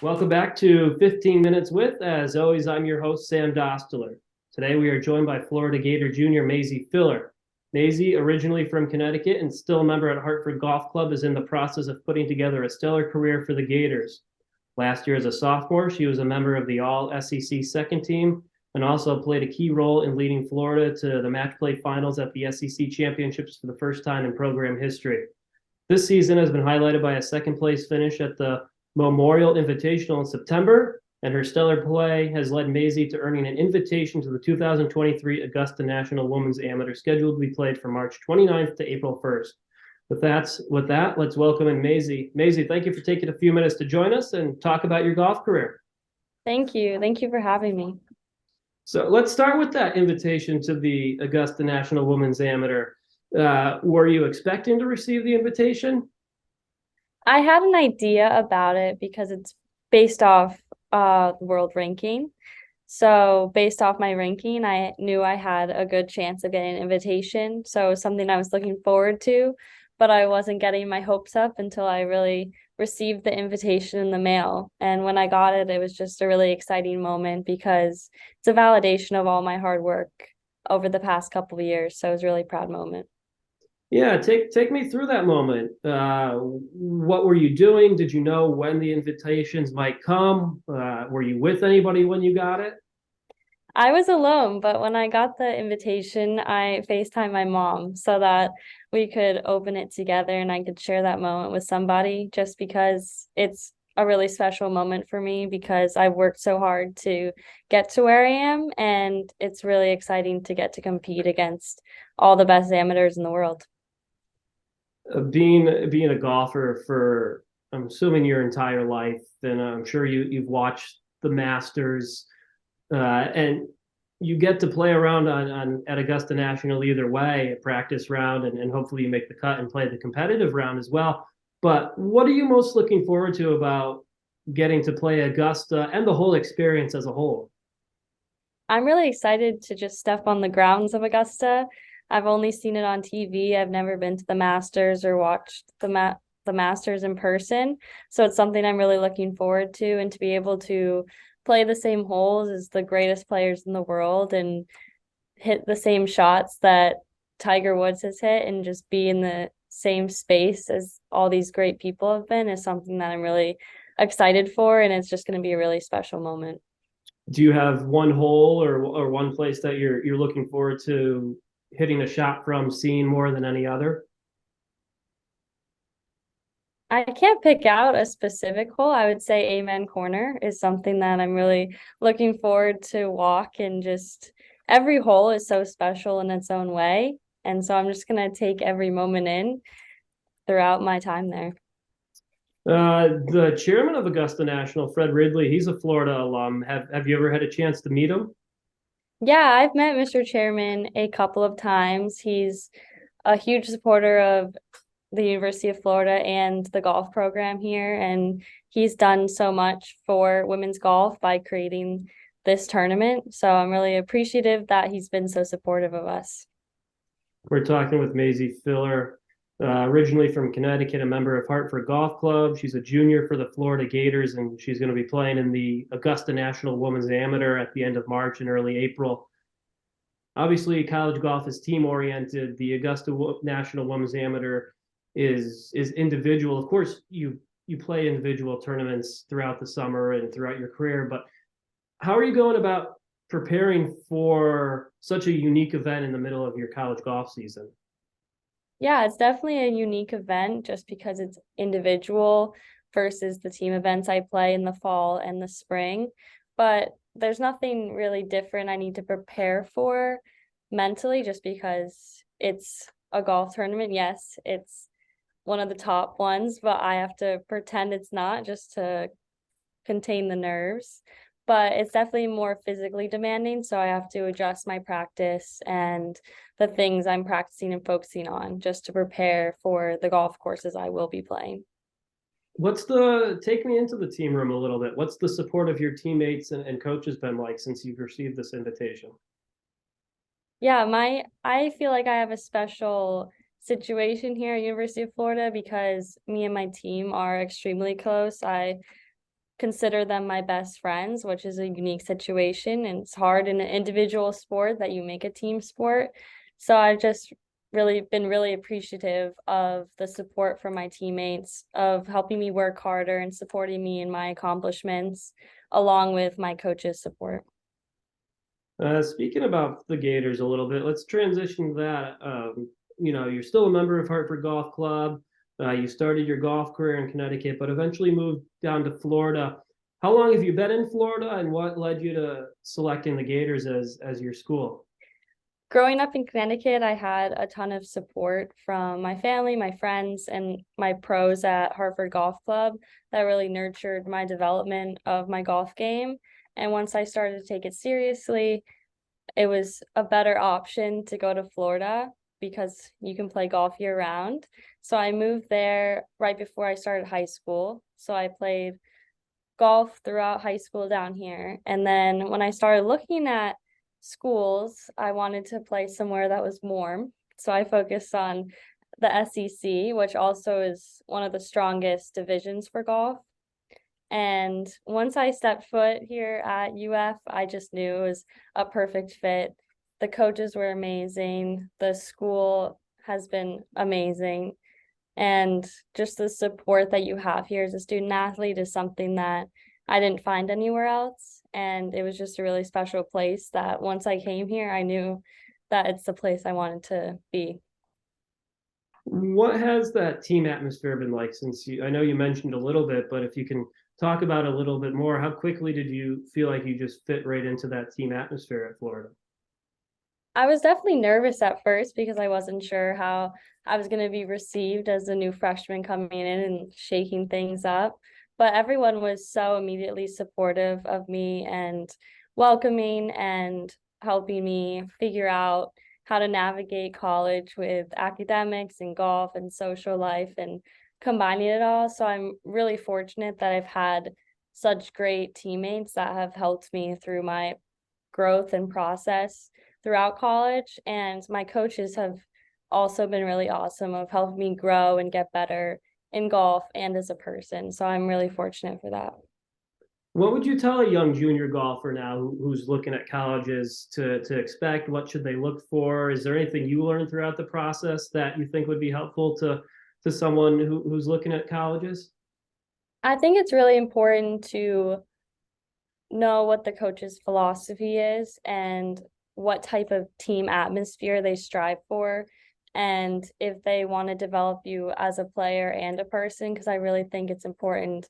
Welcome back to 15 Minutes With. As always, I'm your host, Sam Dostler. Today we are joined by Florida Gator junior Maisie Filler. Maisie, originally from Connecticut and still a member at Hartford Golf Club, is in the process of putting together a stellar career for the Gators. Last year as a sophomore, she was a member of the All-SEC second team and also played a key role in leading Florida to the match play finals at the SEC championships for the first time in program history. This season has been highlighted by a second place finish at the Memorial Invitational in September, and her stellar play has led Maisie to earning an invitation to the 2023 Augusta National Women's Amateur, scheduled to be played from March 29th to April 1st. With that, let's welcome in Maisie. Maisie, thank you for taking a few minutes to join us and talk about your golf career. Thank you. Thank you for having me. So let's start with that invitation to the Augusta National Women's Amateur. Were you expecting to receive the invitation? I had an idea about it because it's based off world ranking. So based off my ranking, I knew I had a good chance of getting an invitation. So it was something I was looking forward to, but I wasn't getting my hopes up until I really received the invitation in the mail. And when I got it, it was just a really exciting moment because it's a validation of all my hard work over the past couple of years. So it was a really proud moment. Yeah, take me through that moment. What were you doing? Did you know when the invitations might come? Were you with anybody when you got it? I was alone, but when I got the invitation, I FaceTimed my mom so that we could open it together and I could share that moment with somebody just because it's a really special moment for me because I've worked so hard to get to where I am, and it's really exciting to get to compete against all the best amateurs in the world. Being a golfer for, I'm assuming, your entire life, then I'm sure you've watched the Masters, and you get to play around on at Augusta National either way, a practice round, and hopefully you make the cut and play the competitive round as well. But what are you most looking forward to about getting to play Augusta and the whole experience as a whole? I'm really excited to just step on the grounds of Augusta. I've only seen it on TV. I've never been to the Masters or watched the Masters in person. So it's something I'm really looking forward to, and to be able to play the same holes as the greatest players in the world and hit the same shots that Tiger Woods has hit and just be in the same space as all these great people have been is something that I'm really excited for, and it's just going to be a really special moment. Do you have one hole or one place that you're looking forward to hitting a shot from, seeing more than any other? I can't pick out a specific hole. I would say Amen Corner is something that I'm really looking forward to walk, and just every hole is so special in its own way. And so I'm just gonna take every moment in throughout my time there. The chairman of Augusta National, Fred Ridley, he's a Florida alum. Have you ever had a chance to meet him? Yeah, I've met Mr. Chairman a couple of times. He's a huge supporter of the University of Florida and the golf program here, and he's done so much for women's golf by creating this tournament. So I'm really appreciative that he's been so supportive of us. We're talking with Maisie Filler, originally from Connecticut, a member of Hartford Golf Club. She's a junior for the Florida Gators, and she's going to be playing in the Augusta National Women's Amateur at the end of March and early April. Obviously, college golf is team oriented. The Augusta National Women's Amateur is individual. Of course, you play individual tournaments throughout the summer and throughout your career, but how are you going about preparing for such a unique event in the middle of your college golf season? Yeah, it's definitely a unique event just because it's individual versus the team events I play in the fall and the spring. But there's nothing really different I need to prepare for mentally just because it's a golf tournament. Yes, it's one of the top ones, but I have to pretend it's not just to contain the nerves. But it's definitely more physically demanding, so I have to adjust my practice and the things I'm practicing and focusing on just to prepare for the golf courses I will be playing. Take me into the team room a little bit. What's the support of your teammates and coaches been like since you've received this invitation? Yeah, I feel like I have a special situation here at University of Florida because me and my team are extremely close. I consider them my best friends, which is a unique situation. And it's hard in an individual sport that you make a team sport. So I've just really been really appreciative of the support from my teammates, of helping me work harder and supporting me in my accomplishments, along with my coach's support. Speaking about the Gators a little bit, let's transition to that. You're still a member of Hartford Golf Club. You started your golf career in Connecticut, but eventually moved down to Florida. How long have you been in Florida, and what led you to selecting the Gators as your school? Growing up in Connecticut, I had a ton of support from my family, my friends, and my pros at Hartford Golf Club that really nurtured my development of my golf game. And once I started to take it seriously, it was a better option to go to Florida because you can play golf year round. So I moved there right before I started high school. So I played golf throughout high school down here. And then when I started looking at schools, I wanted to play somewhere that was warm. So I focused on the SEC, which also is one of the strongest divisions for golf. And once I stepped foot here at UF, I just knew it was a perfect fit. The coaches were amazing. The school has been amazing. And just the support that you have here as a student athlete is something that I didn't find anywhere else. And it was just a really special place that once I came here, I knew that it's the place I wanted to be. What has that team atmosphere been like since I know you mentioned a little bit, but if you can talk about it a little bit more, how quickly did you feel like you just fit right into that team atmosphere at Florida? I was definitely nervous at first because I wasn't sure how I was going to be received as a new freshman coming in and shaking things up. But everyone was so immediately supportive of me and welcoming and helping me figure out how to navigate college with academics and golf and social life and combining it all. So I'm really fortunate that I've had such great teammates that have helped me through my growth and process throughout college. And my coaches have also been really awesome of helping me grow and get better in golf and as a person. So I'm really fortunate for that. What would you tell a young junior golfer now who's looking at colleges to expect? What should they look for? Is there anything you learned throughout the process that you think would be helpful to someone who's looking at colleges? I think it's really important to know what the coach's philosophy is and what type of team atmosphere they strive for, and if they want to develop you as a player and a person, because I really think it's important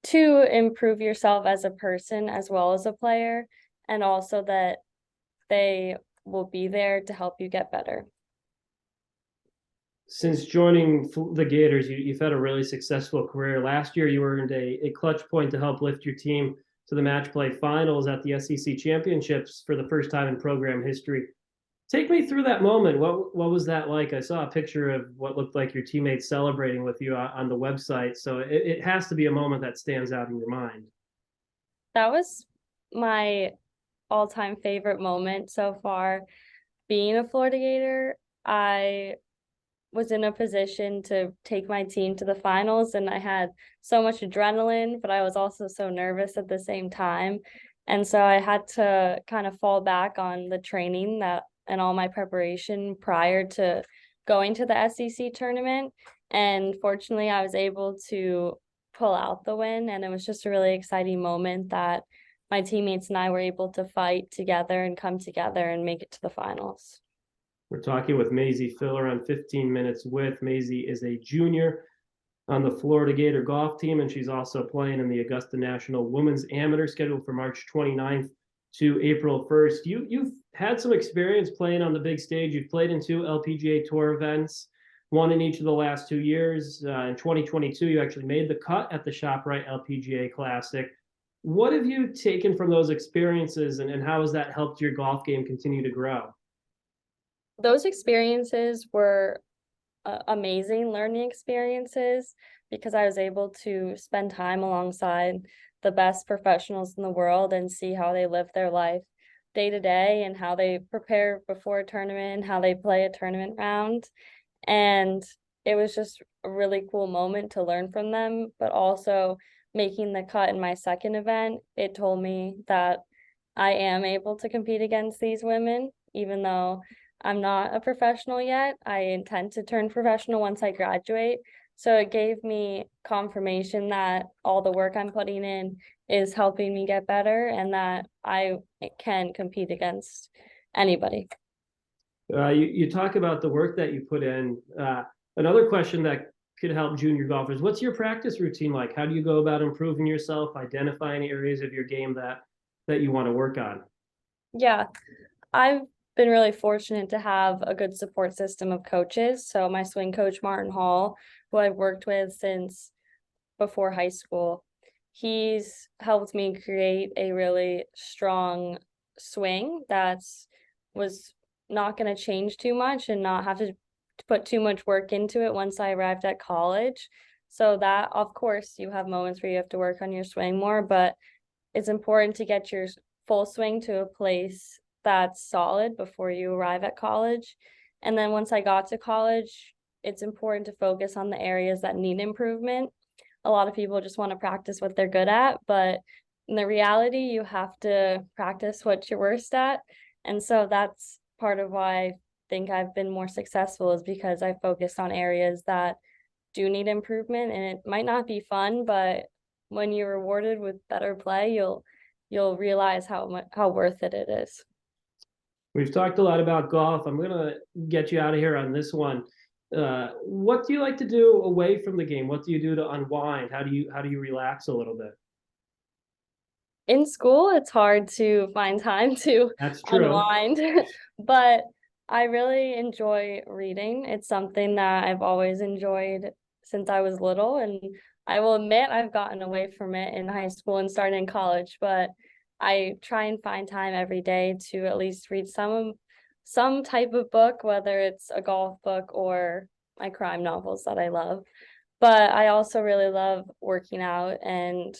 to improve yourself as a person as well as a player, and also that they will be there to help you get better. Since joining the Gators, you've had a really successful career. Last year, you earned a clutch point to help lift your team to the match play finals at the SEC championships for the first time in program history. Take me through that moment. What was that like? I saw a picture of what looked like your teammates celebrating with you on the website. So it has to be a moment that stands out in your mind. That was my all-time favorite moment so far. Being a Florida Gator, I was in a position to take my team to the finals, and I had so much adrenaline, but I was also so nervous at the same time. And so I had to kind of fall back on the training that and all my preparation prior to going to the SEC tournament. And fortunately, I was able to pull out the win, and it was just a really exciting moment that my teammates and I were able to fight together and come together and make it to the finals. We're talking with Maisie Filler on 15 Minutes With. Maisie is a junior on the Florida Gator golf team, and she's also playing in the Augusta National Women's Amateur scheduled for March 29th to April 1st. You've had some experience playing on the big stage. You've played in 2 LPGA Tour events, one in each of the last 2 years. In 2022, you actually made the cut at the ShopRite LPGA Classic. What have you taken from those experiences, and how has that helped your golf game continue to grow? Those experiences were amazing learning experiences because I was able to spend time alongside the best professionals in the world and see how they live their life day to day and how they prepare before a tournament, how they play a tournament round. And it was just a really cool moment to learn from them, but also making the cut in my second event, it told me that I am able to compete against these women, even though I'm not a professional yet. I intend to turn professional once I graduate. So it gave me confirmation that all the work I'm putting in is helping me get better and that I can compete against anybody. You talk about the work that you put in. Another question that could help junior golfers: what's your practice routine like? How do you go about improving yourself, identifying areas of your game that you want to work on? Yeah, I've been really fortunate to have a good support system of coaches. So my swing coach, Martin Hall, who I've worked with since before high school, he's helped me create a really strong swing that's was not going to change too much and not have to put too much work into it once I arrived at college. So that, of course, you have moments where you have to work on your swing more, but it's important to get your full swing to a place that's solid before you arrive at college. And then once I got to college, it's important to focus on the areas that need improvement. A lot of people just want to practice what they're good at, but in the reality, you have to practice what you're worst at. And so that's part of why I think I've been more successful, is because I focused on areas that do need improvement. And it might not be fun, but when you're rewarded with better play, you'll realize how worth it is. We've talked a lot about golf. I'm gonna get you out of here on this one. What do you like to do away from the game? What do you do to unwind? How do you relax a little bit? In school, it's hard to find time to That's true. unwind, but I really enjoy reading. It's something that I've always enjoyed since I was little, and I will admit I've gotten away from it in high school and started in college, but I try and find time every day to at least read some type of book, whether it's a golf book or my crime novels that I love. But I also really love working out and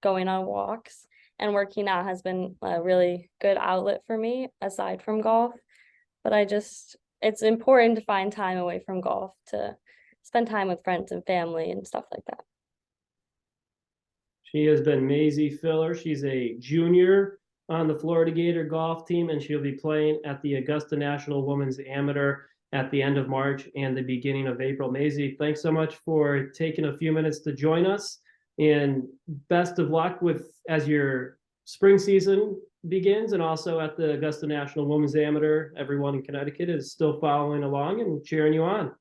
going on walks, and working out has been a really good outlet for me aside from golf. But it's important to find time away from golf to spend time with friends and family and stuff like that. She has been Maisie Filler. She's a junior on the Florida Gator golf team, and she'll be playing at the Augusta National Women's Amateur at the end of March and the beginning of April. Maisie, thanks so much for taking a few minutes to join us, and best of luck with as your spring season begins, and also at the Augusta National Women's Amateur. Everyone in Connecticut is still following along and cheering you on.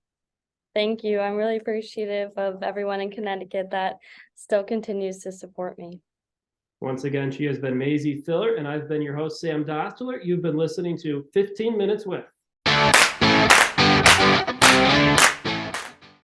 Thank you. I'm really appreciative of everyone in Connecticut that still continues to support me. Once again, she has been Maisie Filler, and I've been your host, Sam Dostler. You've been listening to 15 Minutes With.